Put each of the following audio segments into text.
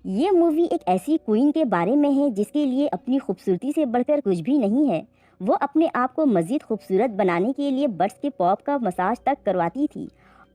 ये मूवी एक ऐसी क्वीन के बारे में है जिसके लिए अपनी खूबसूरती से बढ़कर कुछ भी नहीं है। वो अपने आप को मज़ीद खूबसूरत बनाने के लिए बर्ड्स के पॉप का मसाज तक करवाती थी।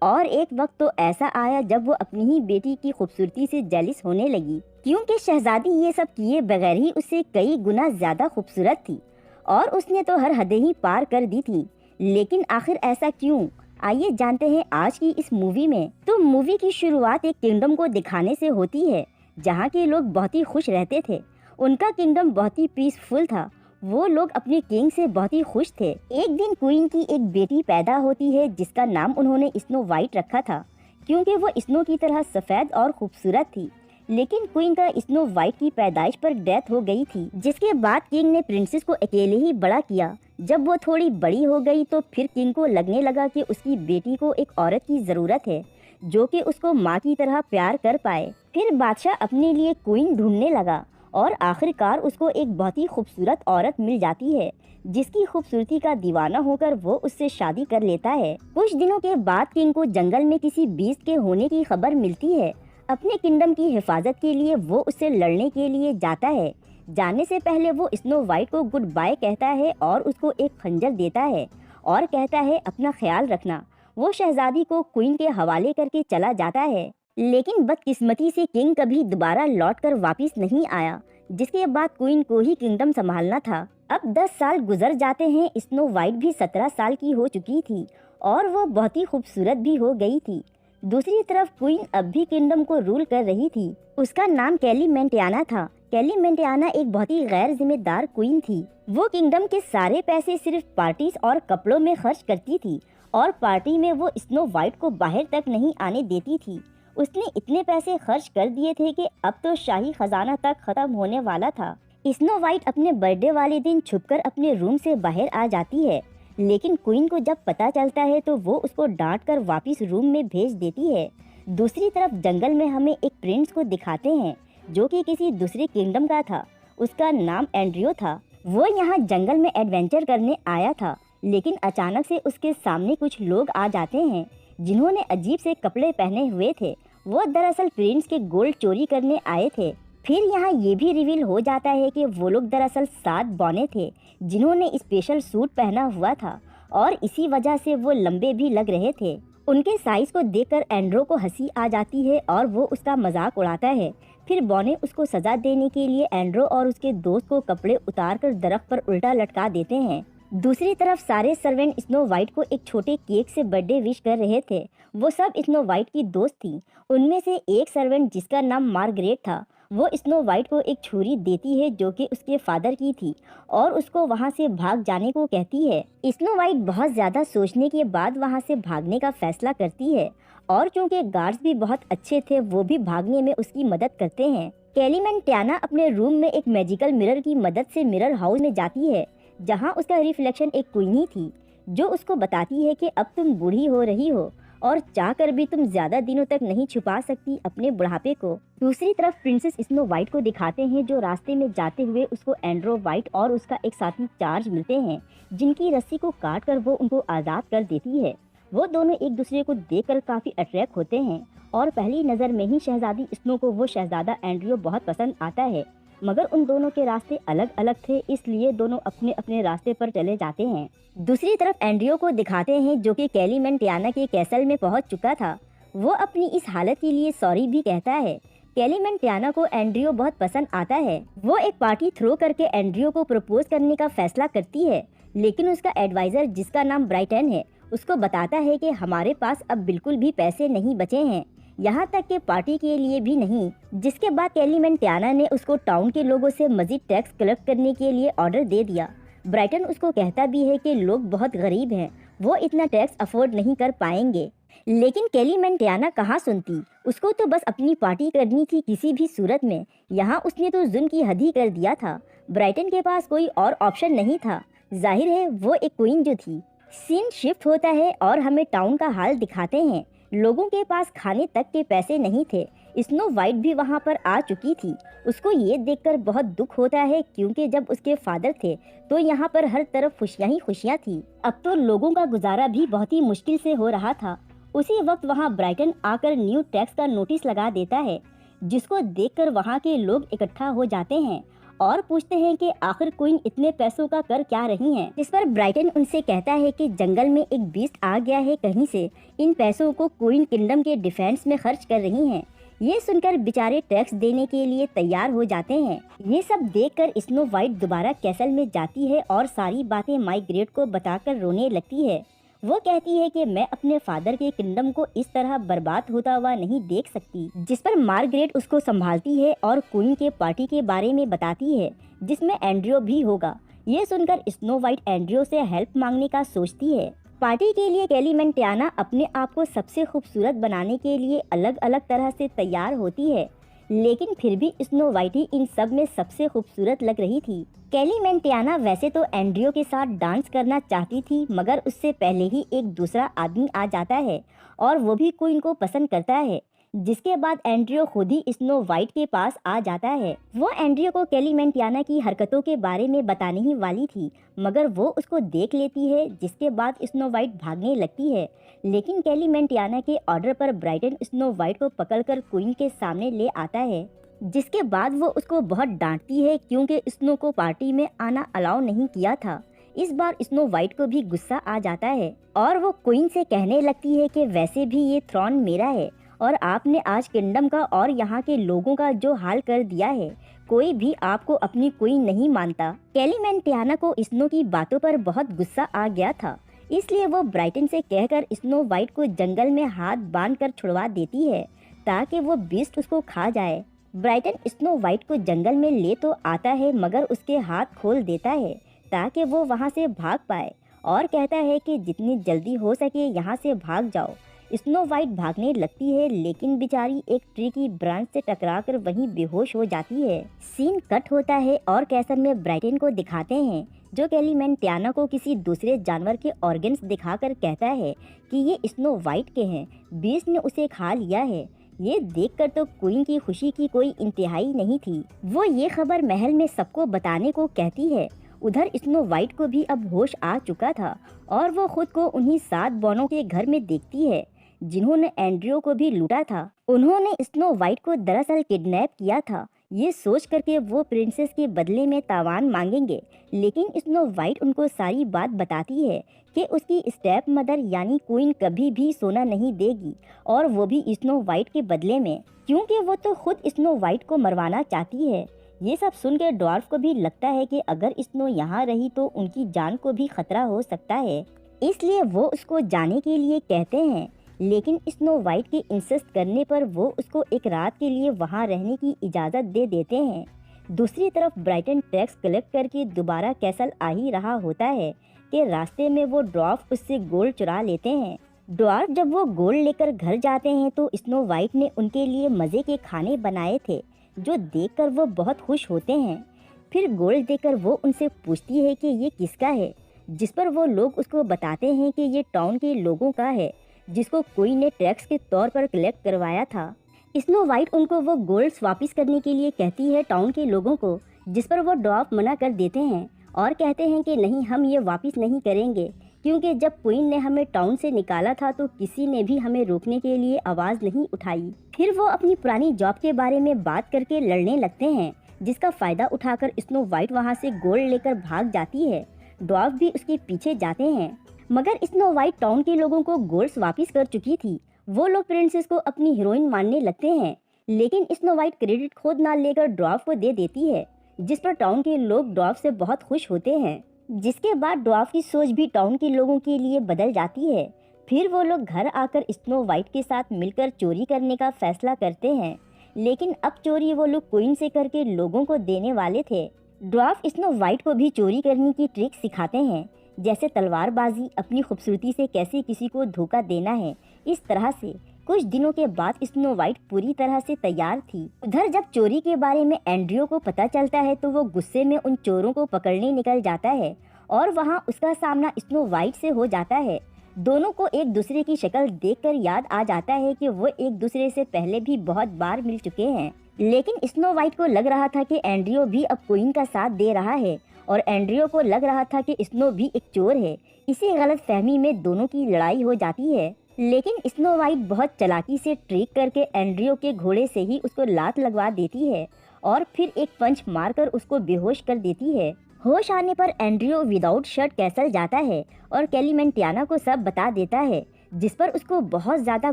और एक वक्त तो ऐसा आया जब वो अपनी ही बेटी की खूबसूरती से जेलिस होने लगी, क्योंकि शहजादी ये सब किए बगैर ही उससे कई गुना ज़्यादा खूबसूरत थी और उसने तो हर हदें ही पार कर दी थी। लेकिन आखिर ऐसा क्यों? आइए जानते हैं आज की इस मूवी में। तो मूवी की शुरुआत एक किंगडम को दिखाने से होती है जहाँ के लोग बहुत ही खुश रहते थे। उनका किंगडम बहुत ही पीसफुल था। वो लोग अपने किंग से बहुत ही खुश थे। एक दिन क्वीन की एक बेटी पैदा होती है जिसका नाम उन्होंने स्नो वाइट रखा था, क्योंकि वो स्नो की तरह सफ़ेद और खूबसूरत थी। लेकिन क्वीन का स्नो वाइट की पैदाइश पर डेथ हो गई थी, जिसके बाद किंग ने प्रिंसेस को अकेले ही बड़ा किया। जब वो थोड़ी बड़ी हो गई तो फिर किंग को लगने लगा कि उसकी बेटी को एक औरत की ज़रूरत है जो कि उसको माँ की तरह प्यार कर पाए। फिर बादशाह अपने लिए क्वीन ढूंढने लगा और आखिरकार उसको एक बहुत ही खूबसूरत औरत मिल जाती है जिसकी खूबसूरती का दीवाना होकर वो उससे शादी कर लेता है। कुछ दिनों के बाद किंग को जंगल में किसी बीस्ट के होने की खबर मिलती है। अपने किंगडम की हिफाजत के लिए वो उससे लड़ने के लिए जाता है। जाने से पहले वो स्नो वाइट को गुड बाय कहता है और उसको एक खंजर देता है और कहता है अपना ख्याल रखना। वो शहजादी को क्वीन के हवाले करके चला जाता है। लेकिन बदकिस्मती से किंग कभी दोबारा लौटकर वापस नहीं आया, जिसके बाद क्वीन को ही किंगडम संभालना था। अब 10 साल गुजर जाते हैं। स्नो वाइट भी 17 साल की हो चुकी थी और वो बहुत ही खूबसूरत भी हो गई थी। दूसरी तरफ क्वीन अब भी किंगडम को रूल कर रही थी। उसका नाम कैली मेंटियाना था। कैली मेंटियाना एक बहुत ही गैर जिम्मेदार क्वीन थी। वो किंगडम के सारे पैसे सिर्फ पार्टीज और कपड़ों में खर्च करती थी और पार्टी में वो स्नो वाइट को बाहर तक नहीं आने देती थी। उसने इतने पैसे खर्च कर दिए थे कि अब तो शाही खजाना तक खत्म होने वाला था। स्नो वाइट अपने बर्थडे वाले दिन छुपकर अपने रूम से बाहर आ जाती है, लेकिन क्वीन को जब पता चलता है तो वो उसको डांट कर वापिस रूम में भेज देती है। दूसरी तरफ जंगल में हमें एक प्रिंस को दिखाते हैं जो कि किसी दूसरे किंगडम का था। उसका नाम एंड्रियो था। वो यहाँ जंगल में एडवेंचर करने आया था, लेकिन अचानक से उसके सामने कुछ लोग आ जाते हैं जिन्होंने अजीब से कपड़े पहने हुए थे। वो दरअसल प्रिंस के गोल्ड चोरी करने आए थे। फिर यहाँ ये भी रिवील हो जाता है कि वो लोग दरअसल 7 बौने थे जिन्होंने स्पेशल सूट पहना हुआ था और इसी वजह से वो लंबे भी लग रहे थे। उनके साइज को देखकर एंड्रो को हंसी आ जाती है और वो उसका मजाक उड़ाता है। फिर बौने उसको सजा देने के लिए एंड्रो और उसके दोस्त को कपड़े उतारकर दरख्त पर उल्टा लटका देते हैं। दूसरी तरफ सारे सर्वेंट स्नो वाइट को एक छोटे केक से बर्थडे विश कर रहे थे। वो सब स्नो वाइट की दोस्त थी। उनमें से एक सर्वेंट जिसका नाम मार्गरेट था, वो स्नो वाइट को एक छुरी देती है जो कि उसके फादर की थी और उसको वहाँ से भाग जाने को कहती है। स्नो वाइट बहुत ज़्यादा सोचने के बाद वहाँ से भागने का फैसला करती है और क्योंकि गार्ड्स भी बहुत अच्छे थे वो भी भागने में उसकी मदद करते हैं। कैली मेंटियाना अपने रूम में एक मैजिकल मिरर की मदद से मिरर हाउस में जाती है जहाँ उसका रिफ्लेक्शन एक क्वीनी थी जो उसको बताती है कि अब तुम बूढ़ी हो रही हो और चाहकर भी तुम ज्यादा दिनों तक नहीं छुपा सकती अपने बुढ़ापे को। दूसरी तरफ प्रिंसेस स्नो वाइट को दिखाते हैं जो रास्ते में जाते हुए उसको एंड्रो वाइट और उसका एक साथी चार्ज मिलते हैं जिनकी रस्सी को काट कर वो उनको आज़ाद कर देती है। वो दोनों एक दूसरे को देखकर काफ़ी अट्रैक्ट होते हैं और पहली नज़र में ही शहजादी स्नो को वो शहजादा एंड्रियो बहुत पसंद आता है, मगर उन दोनों के रास्ते अलग अलग थे, इसलिए दोनों अपने अपने रास्ते पर चले जाते हैं। दूसरी तरफ एंड्रियो को दिखाते हैं जो कि कैली मेंटियाना के कैसल में पहुंच चुका था। वो अपनी इस हालत के लिए सॉरी भी कहता है। कैली मेंटियाना को एंड्रियो बहुत पसंद आता है। वो एक पार्टी थ्रो करके एंड्रियो को प्रपोज करने का फैसला करती है, लेकिन उसका एडवाइजर जिसका नाम ब्राइटन है उसको बताता है कि हमारे पास अब बिल्कुल भी पैसे नहीं बचे हैं, यहाँ तक कि पार्टी के लिए भी नहीं। जिसके बाद कैली मेंटियाना ने उसको टाउन के लोगों से मजीद टैक्स कलेक्ट करने के लिए ऑर्डर दे दिया। ब्राइटन उसको कहता भी है कि लोग बहुत गरीब हैं, वो इतना टैक्स अफोर्ड नहीं कर पाएंगे। लेकिन कैली मेंटियाना कहाँ सुनती, उसको तो बस अपनी पार्टी करनी थी किसी भी सूरत में। यहाँ उसने तो जुल्म की हद ही कर दिया था। ब्राइटन के पास कोई और ऑप्शन नहीं था। जाहिर है वो एक क्वीन जो थी। सीन शिफ्ट होता है और हमें टाउन का हाल दिखाते हैं। लोगों के पास खाने तक के पैसे नहीं थे। स्नो वाइट भी वहाँ पर आ चुकी थी। उसको ये देखकर बहुत दुख होता है क्योंकि जब उसके फादर थे तो यहाँ पर हर तरफ खुशियाँ ही खुशियाँ थी। अब तो लोगों का गुजारा भी बहुत ही मुश्किल से हो रहा था। उसी वक्त वहाँ ब्राइटन आकर न्यू टैक्स का नोटिस लगा देता है। जिसको देखकर वहाँ के लोग इकट्ठा हो जाते हैं और पूछते हैं कि आखिर क्वीन इतने पैसों का कर क्या रही हैं। इस पर ब्राइटन उनसे कहता है कि जंगल में एक बीस्ट आ गया है कहीं से, इन पैसों को क्वीन किंगडम के डिफेंस में खर्च कर रही हैं। ये सुनकर बेचारे टैक्स देने के लिए तैयार हो जाते हैं। ये सब देखकर स्नो वाइट दोबारा कैसल में जाती है और सारी बातें मार्गरेट को बताकर रोने लगती है। वो कहती है कि मैं अपने फादर के किंगडम को इस तरह बर्बाद होता हुआ नहीं देख सकती। जिस पर मार्गरेट उसको संभालती है और क्वीन के पार्टी के बारे में बताती है जिसमें एंड्रियो भी होगा। ये सुनकर स्नो वाइट एंड्रियो से हेल्प मांगने का सोचती है। पार्टी के लिए कैलीमेंटियाना अपने आप को सबसे खूबसूरत बनाने के लिए अलग अलग तरह से तैयार होती है, लेकिन फिर भी स्नो वाइट ही इन सब में सबसे खूबसूरत लग रही थी। कैलीमेंटियाना वैसे तो एंड्रियो के साथ डांस करना चाहती थी, मगर उससे पहले ही एक दूसरा आदमी आ जाता है और वो भी क्वीन को पसंद करता है, जिसके बाद एंड्रियो खुद ही स्नो वाइट के पास आ जाता है। वो एंड्रियो को कैलीमेंटियाना की हरकतों के बारे में बताने ही वाली थी, मगर वो उसको देख लेती है, जिसके बाद स्नो वाइट भागने लगती है। लेकिन कैलीमेंटियाना के ऑर्डर पर ब्राइटन स्नो वाइट को पकड़कर क्वीन के सामने ले आता है, जिसके बाद वो उसको बहुत डांटती है क्योंकि स्नो को पार्टी में आना अलाउ नहीं किया था। इस बार स्नो वाइट को भी गुस्सा आ जाता है और वो क्वीन से कहने लगती है कि वैसे भी ये थ्रोन मेरा है और आपने आज किंगडम का और यहाँ के लोगों का जो हाल कर दिया है, कोई भी आपको अपनी क्वीन नहीं मानता। कैलीमेंटियाना को स्नो की बातों पर बहुत गुस्सा आ गया था, इसलिए वो ब्राइटन से कहकर स्नो वाइट को जंगल में हाथ बांधकर छुड़वा देती है ताकि वो बीस्ट उसको खा जाए। ब्राइटन स्नो वाइट को जंगल में ले तो आता है, मगर उसके हाथ खोल देता है ताकि वो वहाँ से भाग पाए और कहता है कि जितनी जल्दी हो सके यहाँ से भाग जाओ। स्नो वाइट भागने लगती है, लेकिन बेचारी एक ट्री की ब्रांच से टकराकर वहीं बेहोश हो जाती है। सीन कट होता है और कैसल में ब्राइटन को दिखाते हैं, जो कैलीमेंटियाना को किसी दूसरे जानवर के ऑर्गन्स दिखाकर कहता है कि ये स्नो वाइट के हैं, बीस्ट ने उसे खा लिया है। ये देखकर तो क्वीन की खुशी की कोई इंतहाई नहीं थी। वो ये खबर महल में सबको बताने को कहती है। उधर स्नो वाइट को भी अब होश आ चुका था और वो खुद को उन्हीं 7 बॉनों के घर में देखती है जिन्होंने एंड्रियो को भी लूटा था। उन्होंने स्नो वाइट को दरअसल किडनैप किया था। ये सोच करके वो प्रिंसेस के बदले में तावान मांगेंगे, लेकिन स्नो वाइट उनको सारी बात बताती है कि उसकी स्टेप मदर यानी क्वीन कभी भी सोना नहीं देगी, और वो भी स्नो वाइट के बदले में, क्योंकि वो तो खुद स्नो वाइट को मरवाना चाहती है। ये सब सुनकर ड्वार्फ को भी लगता है कि अगर स्नो यहाँ रही तो उनकी जान को भी खतरा हो सकता है, इसलिए वो उसको जाने के लिए कहते हैं। लेकिन स्नो वाइट के इंसिस्ट करने पर वो उसको एक रात के लिए वहाँ रहने की इजाज़त दे देते हैं। दूसरी तरफ ब्राइटन टैक्स कलेक्ट करके दोबारा कैसल आ ही रहा होता है कि रास्ते में वो ड्वार्फ उससे गोल्ड चुरा लेते हैं। ड्वार्फ जब वो गोल्ड लेकर घर जाते हैं तो स्नो वाइट ने उनके लिए मज़े के खाने बनाए थे, जो देखकर वो बहुत खुश होते हैं। फिर गोल्ड देकर वो उनसे पूछती है कि ये किसका है, जिस पर वो लोग उसको बताते हैं कि ये टाउन के लोगों का है, जिसको कोई ने टैक्स के तौर पर कलेक्ट करवाया था। स्नो वाइट उनको वो गोल्ड्स वापस करने के लिए कहती है टाउन के लोगों को, जिस पर वो ड्वार्फ मना कर देते हैं और कहते हैं कि नहीं, हम ये वापस नहीं करेंगे, क्योंकि जब क्वीन ने हमें टाउन से निकाला था तो किसी ने भी हमें रोकने के लिए आवाज़ नहीं उठाई। फिर वो अपनी पुरानी जॉब के बारे में बात करके लड़ने लगते हैं, जिसका फ़ायदा उठाकर स्नो वाइट वहाँ से गोल्ड लेकर भाग जाती है। ड्वार्फ भी उसके पीछे जाते हैं, मगर स्नो वाइट टाउन के लोगों को गोल्ड्स वापस कर चुकी थी। वो लोग प्रिंसेस को अपनी हीरोइन मानने लगते हैं, लेकिन स्नो वाइट क्रेडिट खुद ना लेकर ड्वार्फ को दे देती है, जिस पर टाउन के लोग ड्वार्फ से बहुत खुश होते हैं। जिसके बाद ड्वार्फ की सोच भी टाउन के लोगों के लिए बदल जाती है। फिर वो लोग घर आकर स्नो वाइट के साथ मिलकर चोरी करने का फैसला करते हैं, लेकिन अब चोरी वो लोग क्वीन से करके लोगों को देने वाले थे। ड्वार्फ स्नो वाइट को भी चोरी करने की ट्रिक सिखाते हैं, जैसे तलवारबाजी, अपनी खूबसूरती से कैसे किसी को धोखा देना है। इस तरह से कुछ दिनों के बाद स्नो वाइट पूरी तरह से तैयार थी। उधर जब चोरी के बारे में एंड्रियो को पता चलता है तो वो गुस्से में उन चोरों को पकड़ने निकल जाता है और वहाँ उसका सामना स्नो वाइट से हो जाता है। दोनों को एक दूसरे की शक्ल देखकर याद आ जाता है कि वो एक दूसरे से पहले भी बहुत बार मिल चुके हैं, लेकिन स्नो वाइट को लग रहा था कि एंड्रियो भी अब क्वीन का साथ दे रहा है और एंड्रियो को लग रहा था कि स्नो भी एक चोर है। इसी गलत फहमी में दोनों की लड़ाई हो जाती है। लेकिन स्नो वाइट बहुत चालाकी से ट्रिक करके एंड्रियो के घोड़े से ही उसको लात लगवा देती है और फिर एक पंच मारकर उसको बेहोश कर देती है। होश आने पर एंड्रियो विदाउट शर्ट कैसल जाता है और कैलीमेंटियाना को सब बता देता है, जिस पर उसको बहुत ज़्यादा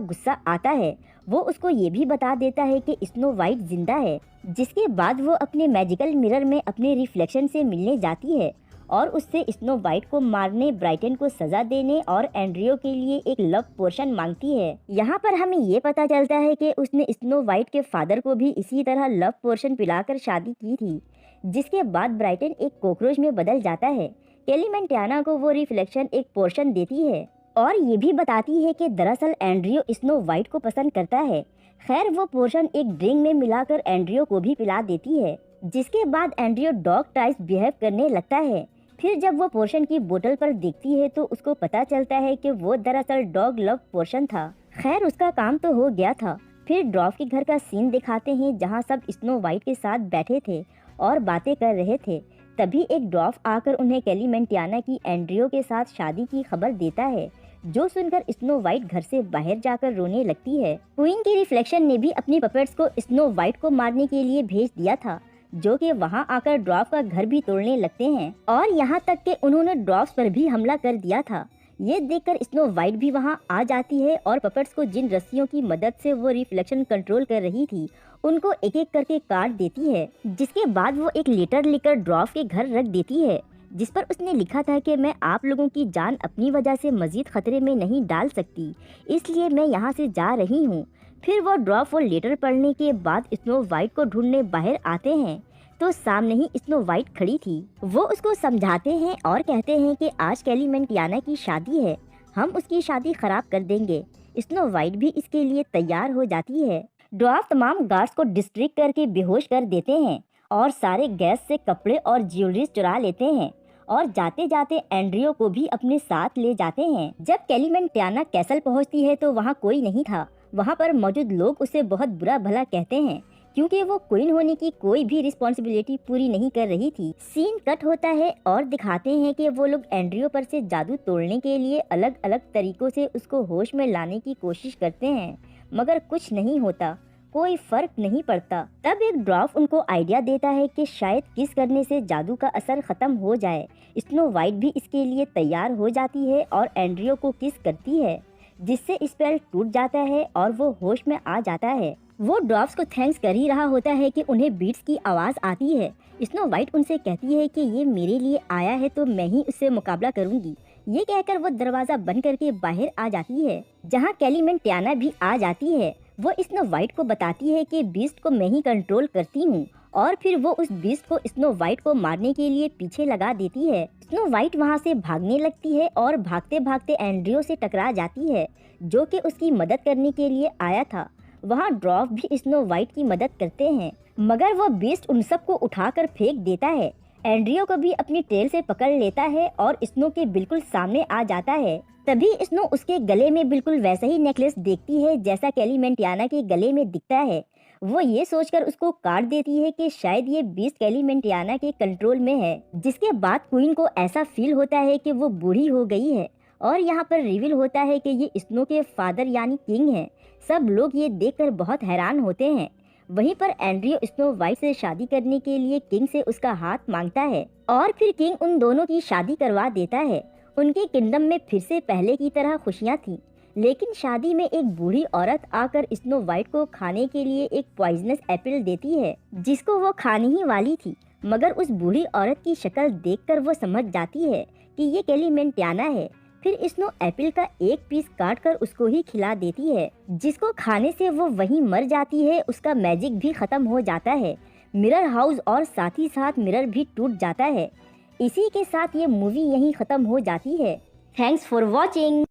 गुस्सा आता है। वो उसको ये भी बता देता है कि स्नो वाइट जिंदा है, जिसके बाद वो अपने मैजिकल मिरर में अपने रिफ्लेक्शन से मिलने जाती है और उससे स्नो वाइट को मारने, ब्राइटन को सजा देने और एंड्रियो के लिए एक लव पोर्शन मांगती है। यहाँ पर हमें ये पता चलता है कि उसने स्नो वाइट के फादर को भी इसी तरह लव पोर्शन पिलाकर शादी की थी, जिसके बाद ब्राइटन एक कॉकरोच में बदल जाता है। कैलीमेंटियाना को वो रिफ्लेक्शन एक पोर्शन देती है और ये भी बताती है कि दरअसल एंड्रियो स्नो वाइट को पसंद करता है। खैर वो पोर्शन एक ड्रिंक में मिलाकर एंड्रियो को भी पिला देती है, जिसके बाद एंड्रियो डॉग टाइप्स बिहेव करने लगता है। फिर जब वो पोर्शन की बोतल पर देखती है तो उसको पता चलता है कि वो दरअसल डॉग लव पोर्शन था। खैर उसका काम तो हो गया था। फिर ड्रॉफ के घर का सीन दिखाते हैं जहाँ सब स्नो वाइट के साथ बैठे थे और बातें कर रहे थे। तभी एक ड्रॉफ आकर उन्हें कैलीमेंटियाना की एंड्रियो के साथ शादी की खबर देता है, जो सुनकर स्नो वाइट घर से बाहर जाकर रोने लगती है। क्वीन की रिफ्लेक्शन ने भी अपनी पपेट्स को स्नो वाइट को मारने के लिए भेज दिया था, जो कि वहां आकर ड्रॉफ का घर भी तोड़ने लगते हैं और यहाँ तक कि उन्होंने ड्रॉफ्स पर भी हमला कर दिया था। ये देखकर स्नो वाइट भी वहां आ जाती है और पपेट्स को जिन रस्सियों की मदद से वो रिफ्लेक्शन कंट्रोल कर रही थी उनको एक एक करके काट देती है, जिसके बाद वो एक लेटर लिखकर ड्रॉफ के घर रख देती है, जिस पर उसने लिखा था कि मैं आप लोगों की जान अपनी वजह से मजीद खतरे में नहीं डाल सकती, इसलिए मैं यहाँ से जा रही हूँ। फिर वो ड्रॉफ वो लेटर पढ़ने के बाद स्नो वाइट को ढूंढने बाहर आते हैं तो सामने ही स्नो वाइट खड़ी थी। वो उसको समझाते हैं और कहते हैं कि आज कैलीमेंटियाना की शादी है, हम उसकी शादी खराब कर देंगे। स्नो वाइट भी इसके लिए तैयार हो जाती है। ड्वार्फ तमाम गार्ड्स को डिस्ट्रैक्ट करके बेहोश कर देते हैं और सारे गैस से कपड़े और ज्वेलरी चुरा लेते हैं और जाते जाते एंड्रियो को भी अपने साथ ले जाते हैं। जब कैलीमेंटियाना कैसल पहुंचती है तो वहां कोई नहीं था। वहां पर मौजूद लोग उसे बहुत बुरा भला कहते हैं क्योंकि वो क्वीन होने की कोई भी रिस्पॉन्सिबिलिटी पूरी नहीं कर रही थी। सीन कट होता है और दिखाते हैं कि वो लोग एंड्रियो पर से जादू तोड़ने के लिए अलग अलग तरीकों से उसको होश में लाने की कोशिश करते हैं, मगर कुछ नहीं होता, कोई फर्क नहीं पड़ता। तब एक ड्वार्फ उनको आइडिया देता है कि शायद किस करने से जादू का असर खत्म हो जाए। स्नो वाइट भी इसके लिए तैयार हो जाती है और एंड्रियो को किस करती है, जिससे स्पेल टूट जाता है और वो होश में आ जाता है। वो ड्वार्फ्स को थैंक्स कर ही रहा होता है कि उन्हें बीट्स की आवाज़ आती है। स्नो वाइट उनसे कहती है कि ये मेरे लिए आया है तो मैं ही उससे मुकाबला करूंगी। ये कहकर वो दरवाज़ा बंद करके बाहर आ जाती है, जहाँ कैलीमेंटियाना भी आ जाती है। वो स्नो वाइट को बताती है कि बीस्ट को मैं ही कंट्रोल करती हूँ और फिर वो उस बीस्ट को स्नो वाइट को मारने के लिए पीछे लगा देती है। स्नो वाइट वहाँ से भागने लगती है और भागते भागते एंड्रियो से टकरा जाती है, जो कि उसकी मदद करने के लिए आया था। वहाँ ड्वार्फ भी स्नो वाइट की मदद करते हैं, मगर वो बीस्ट उन सबको उठाकर फेंक देता है। एंड्रियो को भी अपनी टेल से पकड़ लेता है और स्नो के बिल्कुल सामने आ जाता है। तभी स्नो उसके गले में बिल्कुल वैसा ही नेकलेस देखती है जैसा कैलीमेंटियाना के गले में दिखता है। वो ये सोचकर उसको काट देती है कि शायद ये बीस्ट कैलीमेंटियाना के कंट्रोल में है, जिसके बाद क्वीन को ऐसा फील होता है कि वो बूढ़ी हो गई है और यहाँ पर रिवील होता है कि ये स्नो के फादर यानी किंग हैं। सब लोग ये देखकर बहुत हैरान होते हैं। वहीं पर एंड्रियो स्नो वाइट से शादी करने के लिए किंग से उसका हाथ मांगता है और फिर किंग उन दोनों की शादी करवा देता है। उनके किंगडम में फिर से पहले की तरह खुशियां थीं, लेकिन शादी में एक बूढ़ी औरत आकर स्नो वाइट को खाने के लिए एक पॉइजनस एप्पल देती है, जिसको वो खाने ही वाली थी, मगर उस बूढ़ी औरत की शक्ल देखकर वो समझ जाती है कि ये कैलीमेंटियाना है। फिर स्नो एप्पल का एक पीस काट कर उसको ही खिला देती है, जिसको खाने से वो वहीं मर जाती है। उसका मैजिक भी खत्म हो जाता है, मिरर हाउस और साथ ही साथ मिरर भी टूट जाता है। इसी के साथ ये मूवी यहीं खत्म हो जाती है। Thanks for watching.